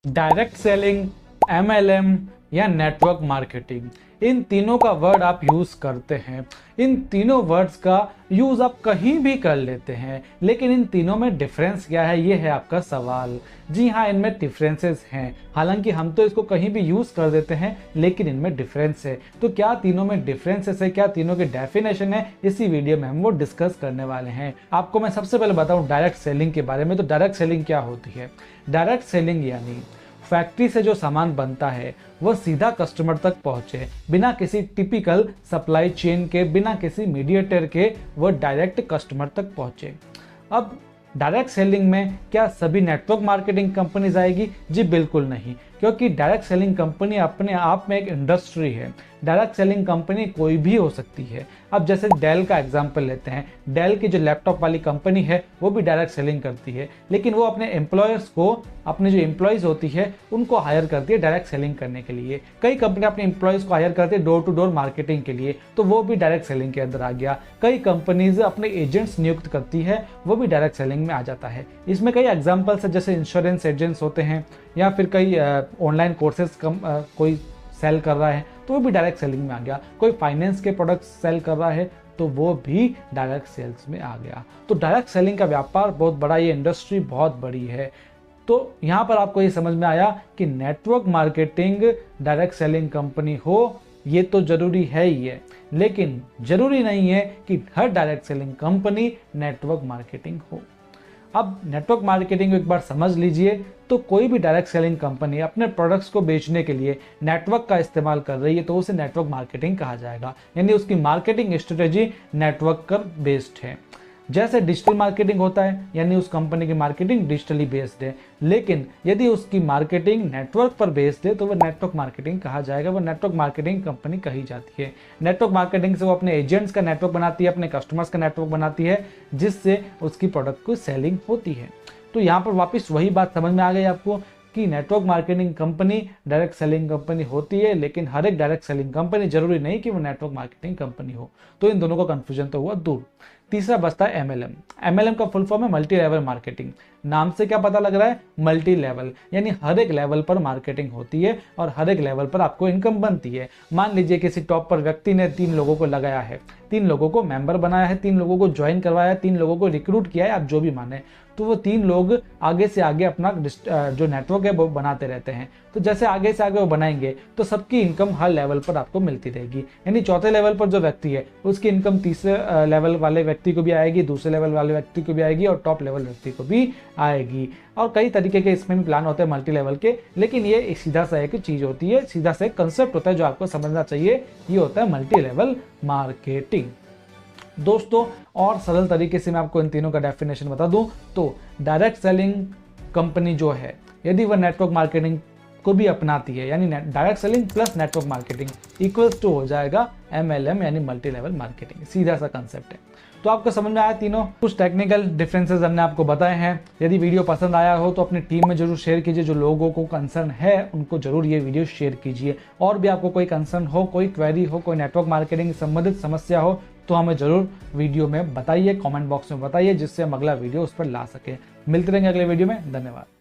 Direct selling, MLM या network marketing, इन तीनों का वर्ड आप यूज करते हैं। इन तीनों वर्ड्स का यूज आप कहीं भी कर लेते हैं, लेकिन इन तीनों में डिफरेंस क्या है, ये है आपका सवाल। जी हाँ, इनमें डिफरेंसेस हैं। हालांकि हम तो इसको कहीं भी यूज कर देते हैं, लेकिन इनमें डिफरेंस है। तो क्या तीनों में डिफरेंसेस है, क्या तीनों की डेफिनेशन है, इसी वीडियो में हम वो डिस्कस करने वाले हैं। आपको मैं सबसे पहले बताऊं डायरेक्ट सेलिंग के बारे में। तो डायरेक्ट सेलिंग क्या होती है? डायरेक्ट सेलिंग यानी फैक्ट्री से जो सामान बनता है वह सीधा कस्टमर तक पहुंचे, बिना किसी टिपिकल सप्लाई चेन के, बिना किसी मीडिएटर के, वह डायरेक्ट कस्टमर तक पहुंचे। अब डायरेक्ट सेलिंग में क्या सभी नेटवर्क मार्केटिंग कंपनीज आएगी? जी बिल्कुल नहीं, क्योंकि डायरेक्ट सेलिंग कंपनी अपने आप में एक इंडस्ट्री है। डायरेक्ट सेलिंग कंपनी कोई भी हो सकती है। अब जैसे डेल का एग्जांपल लेते हैं। डेल की जो लैपटॉप वाली कंपनी है वो भी डायरेक्ट सेलिंग करती है, लेकिन वो अपने एम्प्लॉयर्स को, अपने जो एम्प्लॉयज होती है उनको हायर करती है डायरेक्ट सेलिंग करने के लिए। कई कंपनी अपने एम्प्लॉयज को हायर करती है डोर टू डोर मार्केटिंग के लिए, तो वो भी डायरेक्ट सेलिंग के अंदर आ गया। कई कंपनीज अपने एजेंट्स नियुक्त करती है, वो भी डायरेक्ट सेलिंग में आ जाता है। इसमें कई एग्जाम्पल्स है, जैसे इंश्योरेंस एजेंट्स होते हैं, या फिर कई ऑनलाइन कोर्सेज कोई सेल कर रहा है तो वो भी डायरेक्ट सेलिंग में आ गया। कोई फाइनेंस के प्रोडक्ट्स सेल कर रहा है तो वो भी डायरेक्ट सेल्स में आ गया। तो डायरेक्ट सेलिंग का व्यापार बहुत बड़ा, ये इंडस्ट्री बहुत बड़ी है। तो यहाँ पर आपको ये समझ में आया कि network marketing direct selling company हो, ये तो जरूरी है ही है, लेकिन जरूरी नहीं है कि हर direct selling company network marketing हो। अब नेटवर्क मार्केटिंग एक बार समझ लीजिए, तो कोई भी डायरेक्ट सेलिंग कंपनी अपने प्रोडक्ट्स को बेचने के लिए नेटवर्क का इस्तेमाल कर रही है तो उसे नेटवर्क मार्केटिंग कहा जाएगा, यानी उसकी मार्केटिंग स्ट्रेटेजी नेटवर्क पर बेस्ड है। जैसे डिजिटल मार्केटिंग होता है, यानी उस कंपनी की मार्केटिंग डिजिटली बेस्ड है, लेकिन यदि उसकी मार्केटिंग नेटवर्क पर बेस्ड है तो वह नेटवर्क मार्केटिंग कहा जाएगा, वह नेटवर्क मार्केटिंग कंपनी कही जाती है। नेटवर्क मार्केटिंग से वो अपने एजेंट्स का नेटवर्क बनाती है, अपने कस्टमर्स का नेटवर्क बनाती है, जिससे उसकी प्रोडक्ट को सेलिंग होती है। तो यहाँ पर वापस वही बात समझ में आ गई आपको कि network marketing company direct selling company होती है, लेकिन हर एक डायरेक्ट सेलिंग कंपनी जरूरी नहीं कि वो नेटवर्क मार्केटिंग कंपनी हो। तो इन दोनों का कंफ्यूजन तो हुआ दूर। तीसरा बचता है MLM। MLM का फुल फॉर्म है मल्टी लेवल मार्केटिंग। नाम से क्या पता लग रहा है? मल्टी लेवल, यानी हर एक लेवल पर मार्केटिंग होती है और हर एक लेवल पर आपको इनकम बनती है। मान लीजिए किसी टॉप पर व्यक्ति ने 3 लोगों को लगाया है, 3 लोगों को मेंबर बनाया है, 3 लोगों को ज्वाइन करवाया है, 3 लोगों को रिक्रूट किया है, आप जो भी माने, तो वो 3 लोग आगे से आगे अपना जो नेटवर्क है वो बनाते रहते हैं। तो जैसे आगे से आगे वो बनाएंगे तो सबकी इनकम हर लेवल पर आपको मिलती रहेगी। यानी चौथे लेवल पर जो व्यक्ति है उसकी इनकम तीसरे लेवल वाले व्यक्ति को भी आएगी, दूसरे लेवल वाले व्यक्ति को भी आएगी और टॉप लेवल व्यक्ति को भी आएगी। और कई तरीके के इसमें भी प्लान होते हैं मल्टी लेवल के, लेकिन ये सीधा सा एक चीज होती है, सीधा सा एक कंसेप्ट होता है जो आपको समझना चाहिए। ये होता है मल्टी लेवल मार्केटिंग। दोस्तों, और सरल तरीके से मैं आपको इन तीनों का डेफिनेशन बता दूं तो डायरेक्ट सेलिंग कंपनी जो है, यदि वह नेटवर्क मार्केटिंग को भी अपनाती है, यानी direct selling plus network marketing equals to हो जाएगा MLM, यानी मल्टी लेवल मार्केटिंग। सीधा सा कंसेप्ट है। तो आपको समझ में आया तीनों? कुछ टेक्निकल डिफरेंसेस हमने आपको बताए हैं। यदि वीडियो पसंद आया हो तो अपनी टीम में जरूर शेयर कीजिए। जो लोगों को कंसर्न है उनको जरूर ये वीडियो शेयर कीजिए। और भी आपको कोई कंसर्न हो, कोई क्वेरी हो, कोई नेटवर्क मार्केटिंग संबंधित समस्या हो तो हमें जरूर वीडियो में बताइए, कमेंट बॉक्स में बताइए, जिससे हम अगला वीडियो उस पर ला सके। मिलते रहेंगे अगले वीडियो में। धन्यवाद।